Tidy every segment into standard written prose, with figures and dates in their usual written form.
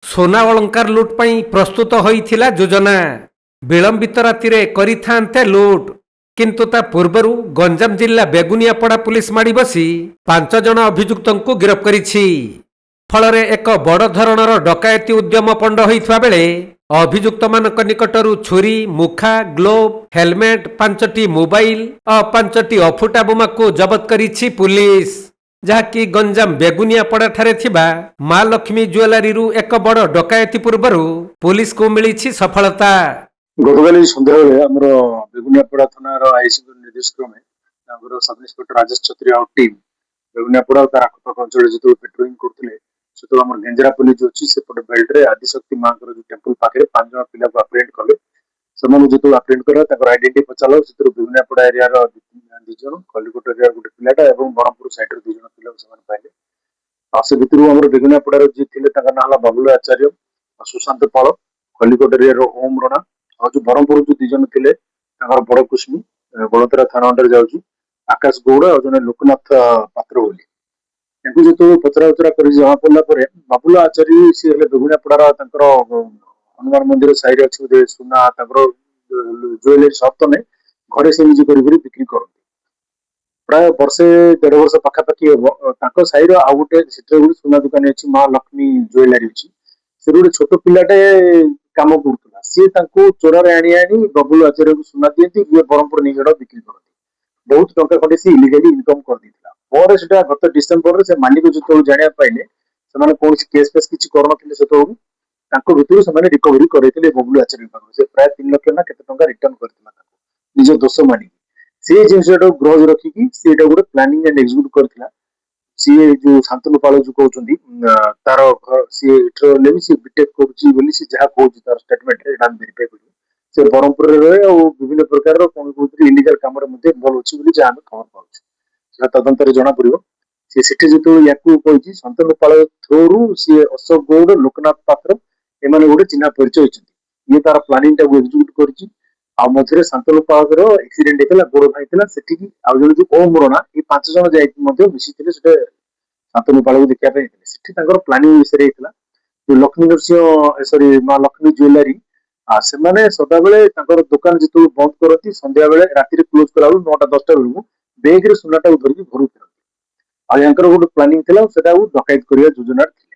सोना अलंकार लुट पाई प्रस्तुत होइथिला योजना विलंबित रातिरे करिथान्ते लुट किंतु ता पूर्वरु गंजाम जिल्ला बेगुनियापड़ा पुलिस माड़ी बसी 5 जन अभियुक्तंकु गिरफ करिछि। फलरे एक बड़ धरणर डकायती उद्यम पंड होइथवा बेले अभियुक्त मानक निकटरू छुरी मुखा ग्लोव हेलमेट 5टी मोबाइल और 5टी अफुटा बोमा को जबत करिछि पुलिस, जहाँकि गंजाम बेगुनियापड़ा ठारे थिबा माँ लक्ष्मी ज्वेलरी रु एक बड़ डकायती पूर्वरु पुलिस को मिलिछि सफलता। गतकाली सन्ध्या बेले आमर बेगुनियापड़ा थानार आईसीपी निर्देश क्रमे सब इन्स्पेक्टर राजेश छत्री और टीम बेगुनियापड़ा तार आखपाख अंचल जो पेट्रोलिंग करते से आम गेंजरा पुलिस जो अच्छी सेपटे बेल्ट रे आदिशक्ति माँ जो टेम्पल पाखे 5 जन पिला को अप्रेंड कले से जो अप्रेंड कर आइडेंटिटी पचार से बेगुनियापड़ा एरिया 2 जन कलिकोट एरिया गोटे पिलाटा और ब्रह्मपुर साइड 2 जन पिला पाइले से भितर आम बेगुनियापड़ा जी थे ना बाबुल आचार्य सुशांत पाल कलिकोट एरिया ओम रणा और जो ब्रह्मपुर जो 2 जन थे बड़ कुश्मी बड़तरा थाना अंडर जाऊँ आकाश गौड़ और जन लोकनाथ पात्र बोली जो पचरा उचरा कर जमा पड़ा बाबुल आचार्य सी बेगुनियापड़ार हनुमान मंदिर साइड अच्छे सुना ज्वेलरी सप तो नहीं घरे से निजी कर बिक्री करते प्राय वर्षे 1.5 वर्ष पाखापाखि हम साइड आउ गोटे सुना दुकान अच्छी माँ लक्ष्मी ज्वेलरी अच्छी से गोटे छोट पिलाटे कम करूला सी चोरार आनी आनी बबुल आचार्य को सुना दिखती ये ब्रह्मपुर निकट बिक्री करती बहुत टंका खंडे सी इलिगली इनकम कर देता गत डिसेम्बर से मालिक जो जाना पाइले कौन केस फेस किसी करन से भितर से रिकवरी करते बबुल आचार्य से प्राय 3 लाख ना केते रिटर्न करता निज दोष मानिक से जिनसा ग्रज रखिकी सी गोटे प्लानिंग एंड एक्जिक्यूट करथिला सी जो शांतनु पाल जो कहउचंदी तार सी इठले सी बीटेक करूची बोली सी जहा कहउची तार स्टेटमेंट रे डान वेरीफाई करू से ब्रह्मपुर रे रहे और विभिन्न प्रकार रो कोन कोन इलीगल काम रे मध्ये इन्वॉल्व अछि बोली जहा हम खबर पाउछ से तदंत रे जणा पड़िबो से सेठी जेतो याकू कहउची शांतनु पाल थ्रोरू सी अशोक गौड़ लोकनाथ पात्र एमाने गोटे चिन्हा परिचय होइछथि ये तार प्लानिंग टा एक्जिक्यूट करछि आ मझरे शांतनु पाल रो एक्सीडेंट हेतला गोड़ भाईतला सेठी की आ जो ओम रणा ये 5 जन जाई मध्ये मिसिथिले सेटे शांतनु पाल को देखिया पे सेठी तांकर प्लानिंग विषय हेतला जो लक्ष्मी नरसिंह सॉरी मां लक्ष्मी ज्वेलरी से माने सदा बेले तांकर दुकान जेतु बंद करती संध्या बेले राति रे क्लोज कराउ 9टा 10टा बेलु बैग रे सुनाटा उधर की घरु फिरती आ यांकर गोटे प्लानिंग थिला सेटा डकैत करिया योजना थिले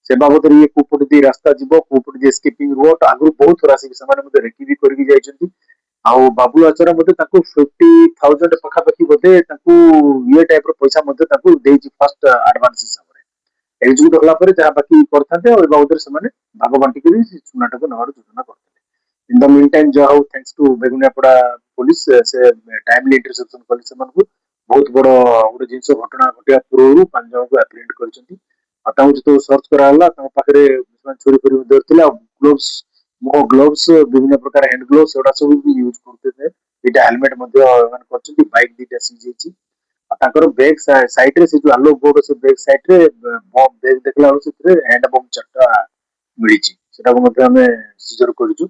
से बाबत ये कोपट दी रास्ता जीवो कोपट दी स्कीपिंग रोड आगु बहुत राशि के समान मध्ये रेकी करके जाइछंती आ बाबुल आचार्य मध्ये ताकू 50,000 पाखापाखि बोधे ताकू ये टाइप रो पैसा मध्ये ताकू देछि फर्स्ट एडवांस हिसाब रे एक्जिक्यूट होला पर जहा बाकी करथाते और बाबत रे समान भाग बांटी करी सुनाटा को नहर योजना करथले इन द मीन टाइम जो how thanks to Beguniapada police से टाइमली इंटरसेप्शन कले समान को बहुत बड़ गोटे जिनस घटना घटिया पूर्व 5 जन को एप्रिहेंड करछंती आ ताऊ जो सर्च करा हला ता पाखरे चोरी करी देथिला ग्लोव्स मो ग्लोव्स विभिन्न प्रकार हैंड ग्लोव्स एडा सब भी यूज करते थे एटा हेलमेट मध्ये मान करछंती बाइक दीटा सी जेची आ ताकर बैक साइड रे से जो आलोक बोर्ड से बैक साइड रे बम बैग देखला से हैंड बम चट्टा मिलिची सेटा को मध्ये हमें सीजर करिछु।